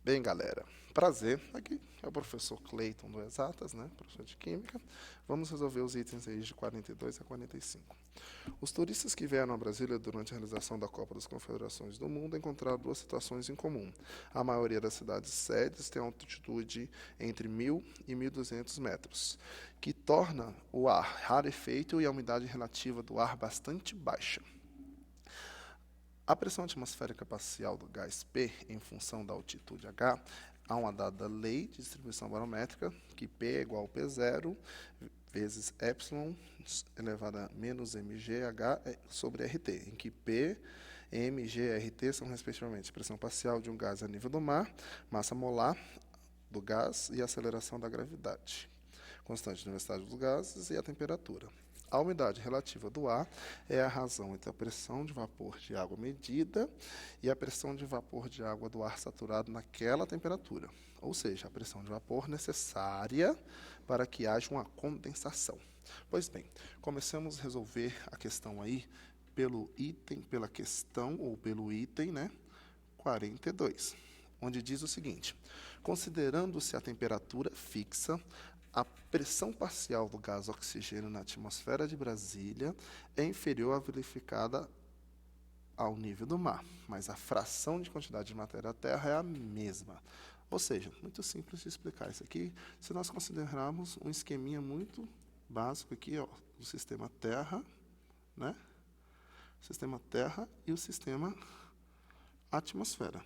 Bem, galera, prazer. Aqui é o professor Cleiton do Exatas, né? Professor de Química. Vamos resolver os itens aí de 42 a 45. Os turistas que vieram a Brasília durante a realização da Copa das Confederações do Mundo encontraram duas situações em comum. A maioria das cidades sedes tem altitude entre 1.000 e 1.200 metros, que torna o ar rarefeito e a umidade relativa do ar bastante baixa. A pressão atmosférica parcial do gás P, em função da altitude H, há uma dada lei de distribuição barométrica, que P é igual a P0 vezes epsilon elevado a menos mgh sobre RT, em que P, mg e RT são, respectivamente, pressão parcial de um gás a nível do mar, massa molar do gás e aceleração da gravidade, constante de universidade dos gases e a temperatura. A umidade relativa do ar é a razão entre a pressão de vapor de água medida e a pressão de vapor de água do ar saturado naquela temperatura, ou seja, a pressão de vapor necessária para que haja uma condensação. Pois bem, começamos a resolver a questão aí pela questão ou pelo item, né, 42, onde diz o seguinte: considerando-se a temperatura fixa, a pressão parcial do gás oxigênio na atmosfera de Brasília é inferior à verificada ao nível do mar, mas a fração de quantidade de matéria da Terra é a mesma. Ou seja, muito simples de explicar isso aqui, se nós considerarmos um esqueminha muito básico aqui, ó, do sistema Terra, né? Sistema Terra e o sistema atmosfera,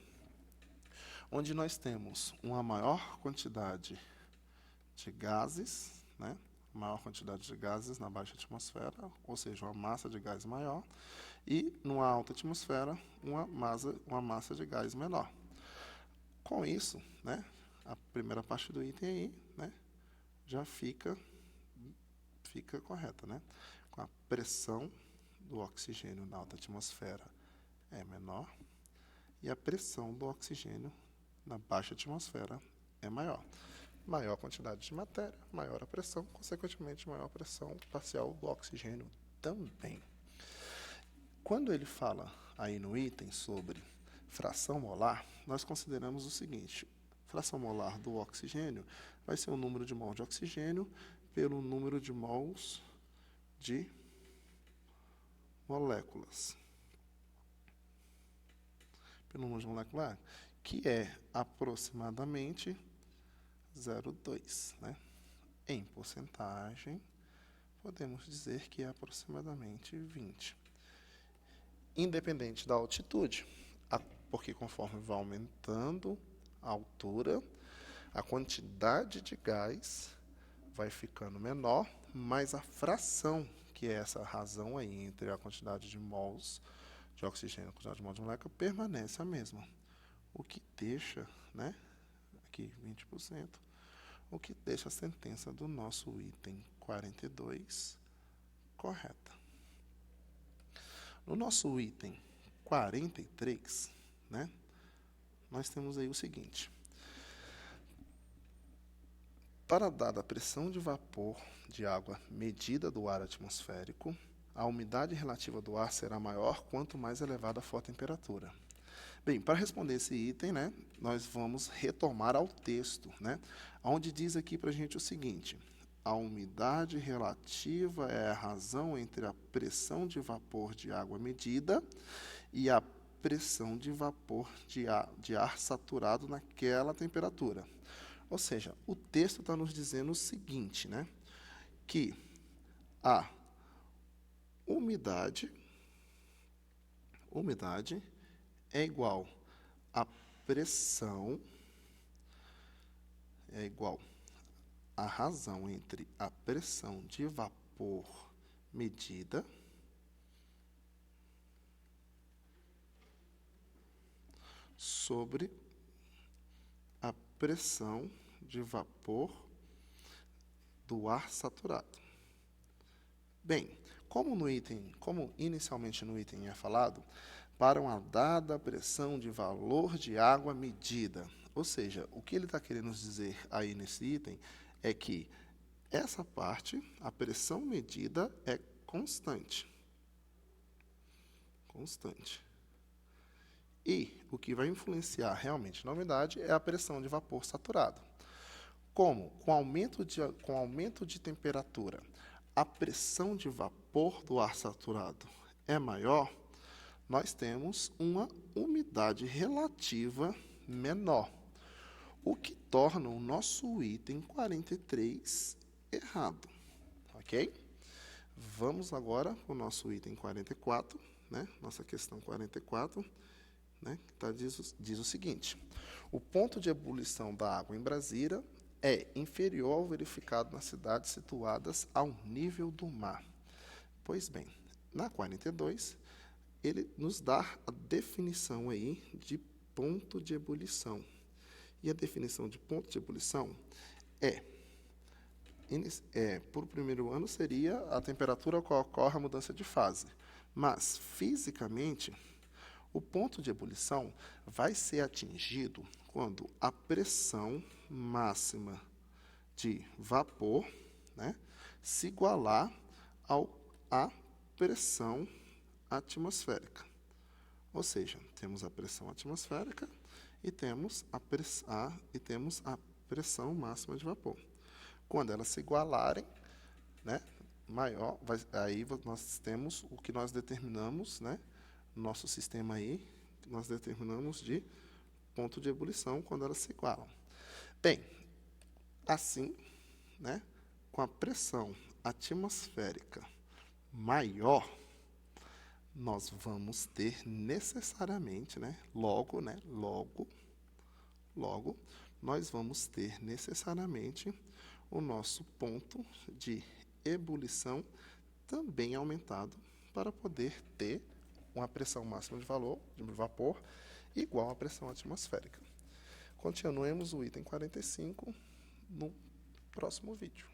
onde nós temos uma maior quantidade de gases, né? Maior quantidade de gases na baixa atmosfera, ou seja, uma massa de gás maior, e numa alta atmosfera, uma massa de gás menor. Com isso, né, a primeira parte do item aí, né, já fica correta, né? Com a pressão do oxigênio na alta atmosfera é menor e a pressão do oxigênio na baixa atmosfera é maior. Maior quantidade de matéria, maior a pressão, consequentemente, maior pressão parcial do oxigênio também. Quando ele fala aí no item sobre fração molar, nós consideramos o seguinte: fração molar do oxigênio vai ser o número de mols de oxigênio pelo número de mols de moléculas. Pelo número de molecular, que é aproximadamente 0,2, né? Em porcentagem, podemos dizer que é aproximadamente 20. Independente da altitude, porque conforme vai aumentando a altura, a quantidade de gás vai ficando menor, mas a fração, que é essa razão aí entre a quantidade de mols de oxigênio e a quantidade de mols de molécula, permanece a mesma. O que deixa, né, aqui 20%, o que deixa a sentença do nosso item 42 correta. No nosso item 43, né, nós temos aí o seguinte: para a dada pressão de vapor de água medida do ar atmosférico, a umidade relativa do ar será maior quanto mais elevada for a temperatura. Bem, para responder esse item, né, nós vamos retomar ao texto, né, onde diz aqui para a gente o seguinte: a umidade relativa é a razão entre a pressão de vapor de água medida e a pressão de vapor de ar saturado naquela temperatura. Ou seja, o texto está nos dizendo o seguinte, né, que a umidade é igual a pressão, é igual a razão entre a pressão de vapor medida sobre a pressão de vapor do ar saturado. Bem, como inicialmente no item é falado, para uma dada pressão de valor de água medida. Ou seja, o que ele está querendo nos dizer aí nesse item é que essa parte, a pressão medida, é constante. Constante. E o que vai influenciar realmente na umidade é a pressão de vapor saturado. Como? Com aumento de temperatura, a pressão de vapor do ar saturado é maior, nós temos uma umidade relativa menor, o que torna o nosso item 43 errado, ok? Vamos agora para o nosso item 44, né? Nossa questão 44, né? Tá, diz o seguinte: o ponto de ebulição da água em Brasília é inferior ao verificado nas cidades situadas ao nível do mar. Pois bem, na 42, ele nos dá a definição aí de ponto de ebulição. E a definição de ponto de ebulição por primeiro ano, seria a temperatura que ocorre a mudança de fase. Mas, fisicamente, o ponto de ebulição vai ser atingido quando a pressão máxima de vapor, né, se igualar à pressão atmosférica. Ou seja, temos a pressão atmosférica e temos a pressão máxima de vapor. Quando elas se igualarem, né, aí nós temos o que nós determinamos, né, no nosso sistema aí, nós determinamos de ponto de ebulição quando elas se igualam. Bem, assim, né, com a pressão atmosférica maior, nós vamos ter necessariamente, logo, nós vamos ter necessariamente o nosso ponto de ebulição também aumentado para poder ter uma pressão máxima de vapor igual à pressão atmosférica. Continuemos o item 45 no próximo vídeo.